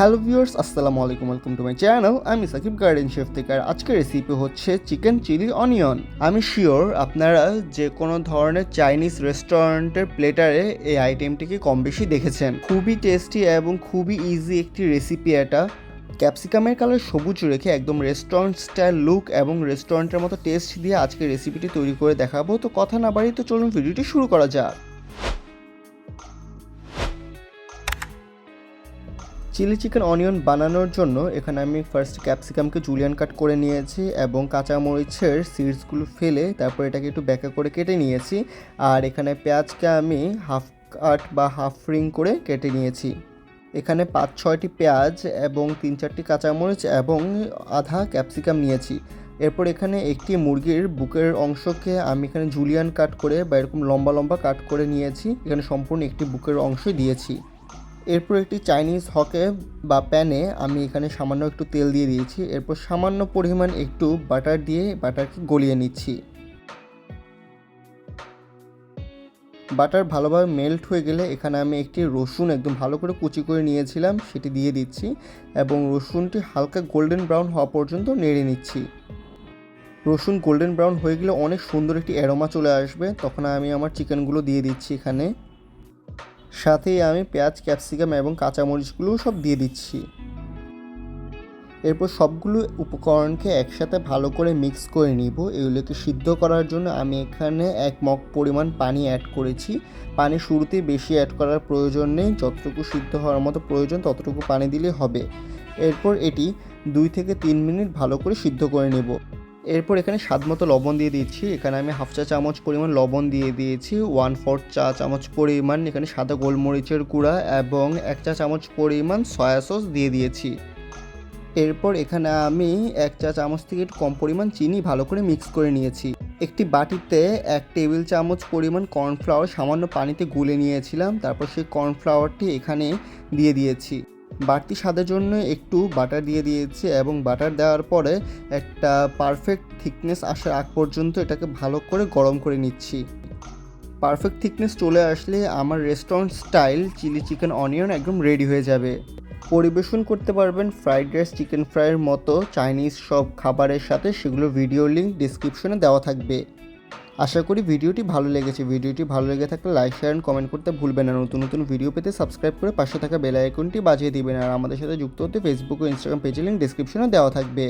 Hello viewers, আসসালামু আলাইকুম, welcome to my channel. আমি সাকিব গার্ডেন শেফ থেকে। আর আজকের রেসিপি হচ্ছে চিকেন চিলি অনিয়ন। আমি শিওর আপনারা যে কোনো ধরনের চাইনিজ রেস্টুরেন্টের প্লেটারে এই আইটেমটিকে কম বেশি দেখেছেন। খুবই টেস্টি এবং খুবই ইজি একটি রেসিপি এটা। ক্যাপসিকামের কালার সবুজ রেখে একদম রেস্টুরেন্ট স্টাইল লুক এবং রেস্টুরেন্টের মতো টেস্ট দিয়ে আজকে রেসিপিটি তৈরি করে দেখাবো। তো কথা না বাড়িয়ে তো চলুন ভিডিওটি শুরু করা যাক। চিলি চিকেন অনিয়ন বানানোর জন্য এখানে আমি ফার্স্ট ক্যাপসিকামকে জুলিয়ান কাট করে নিয়েছি এবং কাঁচামরিচের সিডসগুলো ফেলে তারপর এটাকে একটু ব্যাকা করে কেটে নিয়েছি। আর এখানে পেঁয়াজকে আমি হাফ কাট বা হাফ রিং করে কেটে নিয়েছি। এখানে 5-6টি পেঁয়াজ এবং 3-4টি কাঁচামরিচ এবং আধা ক্যাপসিকাম নিয়েছি। এরপর এখানে একটি মুরগির বুকের অংশকে আমি এখানে জুলিয়ান কাট করে বা এরকম লম্বা লম্বা কাট করে নিয়েছি। এখানে সম্পূর্ণ একটি বুকের অংশ দিয়েছি। এরপর একটি চাইনিজ হকে বা প্যানে আমি এখানে সামান্য একটু তেল দিয়ে দিয়েছি। এরপর সামান্য পরিমাণ একটু বাটার দিয়ে বাটারকে গলিয়ে নিচ্ছি। বাটার ভালোভাবে মেল্ট হয়ে গেলে এখানে আমি একটি রসুন একদম ভালো করে কুচি করে নিয়েছিলাম, সেটি দিয়ে দিচ্ছি এবং রসুনটি হালকা গোল্ডেন ব্রাউন হওয়া পর্যন্ত নেড়ে নিচ্ছি। রসুন গোল্ডেন ব্রাউন হয়ে গেলে অনেক সুন্দর একটি অ্যারোমা চলে আসবে, তখন আমি আমার চিকেনগুলো দিয়ে দিচ্ছি এখানে। সাথেই আমি পেঁয়াজ, ক্যাপসিকাম এবং কাঁচামরিচগুলোও সব দিয়ে দিচ্ছি। এরপর সবগুলো উপকরণকে একসাথে ভালো করে মিক্স করে নিব। এগুলোকে সিদ্ধ করার জন্য আমি এখানে 1 মগ পরিমাণ পানি অ্যাড করেছি। পানি শুরুতেই বেশি অ্যাড করার প্রয়োজন নেই, যতটুকু সিদ্ধ হওয়ার মতো প্রয়োজন ততটুকু পানি দিলে হবে। এরপর এটি 2 থেকে 3 মিনিট ভালো করে সিদ্ধ করে নেব। এরপর এখানে স্বাদ মতো লবণ দিয়ে দিচ্ছি। এখানে আমি হাফ চা চামচ পরিমাণ লবণ দিয়ে দিয়েছি। 1/4 চা চামচ পরিমাণ এখানে সাদা গোলমরিচের গুঁড়া এবং 1 চা চামচ পরিমাণ সয়া সস দিয়ে দিয়েছি। এরপর এখানে আমি 1 চা চামচ থেকে একটু কম পরিমাণ চিনি ভালো করে মিক্স করে নিয়েছি। একটি বাটিতে 1 টেবিল চামচ পরিমাণ কর্নফ্লাওয়ার সামান্য পানিতে গুলে নিয়েছিলাম, তারপর সেই কর্নফ্লাওয়ারটি এখানে দিয়ে দিয়েছি। বাড়তি স্বাদের জন্য একটু বাটার দিয়ে দিয়েছি এবং বাটার দেওয়ার পরে একটা পারফেক্ট থিকনেস আসার আগ পর্যন্ত এটাকে ভালো করে গরম করে নিচ্ছি। পারফেক্ট থিকনেস চলে আসলে আমার restaurant style chilli chicken onion একদম রেডি হয়ে যাবে। পরিবেশন করতে পারবেন ফ্রাইড রাইস, চিকেন ফ্রাইয়ের মতো চাইনিজ সব খাবারের সাথে। সেগুলোর ভিডিও লিঙ্ক ডিসক্রিপশনে দেওয়া থাকবে। আশা করি ভিডিওটি ভালো লেগেছে। ভিডিওটি ভালো লেগে থাকলে লাইক, শেয়ার এন্ড কমেন্ট করতে ভুলবেন না। নতুন নতুন ভিডিও পেতে সাবস্ক্রাইব করে পাশে থাকা বেল আইকনটি বাজিয়ে দিবেন। আর আমাদের সাথে যুক্ত হতে ফেসবুক ও ইনস্টাগ্রাম পেজের লিঙ্ক ডিসক্রিপশনে দেওয়া থাকবে।